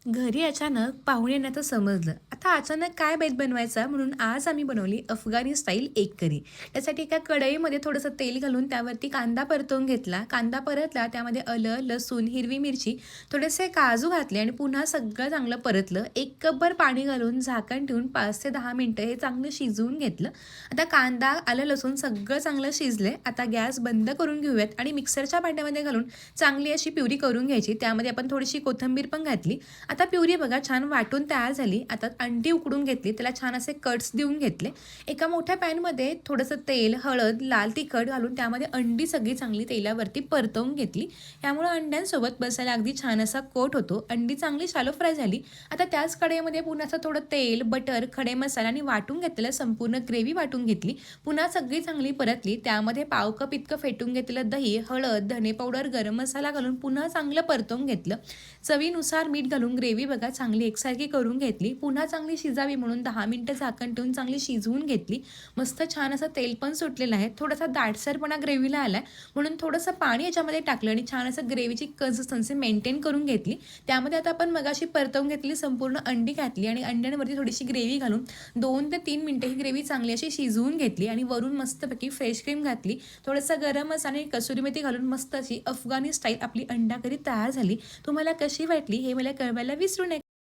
घरी अचानक पाहुणे येण्याचं समजलं. आता अचानक काय बेत बनवायचा म्हणून आज आम्ही बनवली अफगाणी स्टाईल एग करी. त्यासाठी एका कढईमध्ये थोडंसं तेल घालून त्यावरती कांदा परतवून घेतला. कांदा परतला, त्यामध्ये आलं, लसूण, हिरवी मिरची, थोडेसे काजू घातले आणि पुन्हा सगळं चांगलं परतलं. 1 कपभर पाणी घालून झाकण ठेवून 5 ते 10 मिनिटं हे चांगलं शिजवून घेतलं. आता कांदा, आलं, लसूण सगळं चांगलं शिजले. आता गॅस बंद करून घेऊयात आणि मिक्सरच्या भांड्यामध्ये घालून चांगली अशी प्युरी करून घ्यायची. त्यामध्ये आपण थोडीशी कोथिंबीर पण घातली. आता प्युरी बघा छान वाटून तयार झाली. आता अंडी उकडून घेतली, त्याला छान असे कट्स देऊन घेतले. एका मोठ्या पॅनमध्ये थोडंसं तेल, हळद, लाल तिखट घालून त्यामध्ये अंडी सगळी चांगली तेलावरती परतवून घेतली. त्यामुळे अंड्यांसोबत बसायला अगदी छान असा कोट होतो. अंडी चांगली शॅलो फ्राय झाली. आता त्याच कढईमध्ये पुन्हा असं थोडं तेल, बटर, खडे मसाला आणि वाटून घेतलेलं संपूर्ण ग्रेव्ही वाटून घेतली. पुन्हा सगळी चांगली परतली. त्यामध्ये पाव कप इतकं फेटून घेतलेलं दही, हळद, धने पावडर, गरम मसाला घालून पुन्हा चांगलं परतवून घेतलं. चवीनुसार मीठ घालून ग्रेव्ही बघा चांगली एकसारखी करून घेतली. पुन्हा चांगली शिजावी म्हणून 10 मिनिटं झाकण ठेवून चांगली शिजवून घेतली. मस्त छान असं तेल पण सुटलेलं आहे. थोडासा दाटसरपणा ग्रेव्हीला आला म्हणून थोडंसं पाणी याच्यामध्ये टाकलं आणि छान असं ग्रेव्हीची कन्सिस्टन्सी मेंटेन करून घेतली. त्यामध्ये आता आपण मगाशी परतवून घेतलेली संपूर्ण अंडी घातली आणि अंड्यांवरती थोडीशी ग्रेव्ही घालून 2 ते 3 मिनिटं ही ग्रेव्ही चांगली अशी शिजवून घेतली आणि वरून मस्तपैकी फ्रेश क्रीम घातली. थोडासा गरम मसाला आणि कसुरी मेथी घालून मस्त अशी अफगाणी स्टाईल आपली अंडा करी तयार झाली. तुम्हाला कशी वाटली हे मला कळवायला विसरू नका.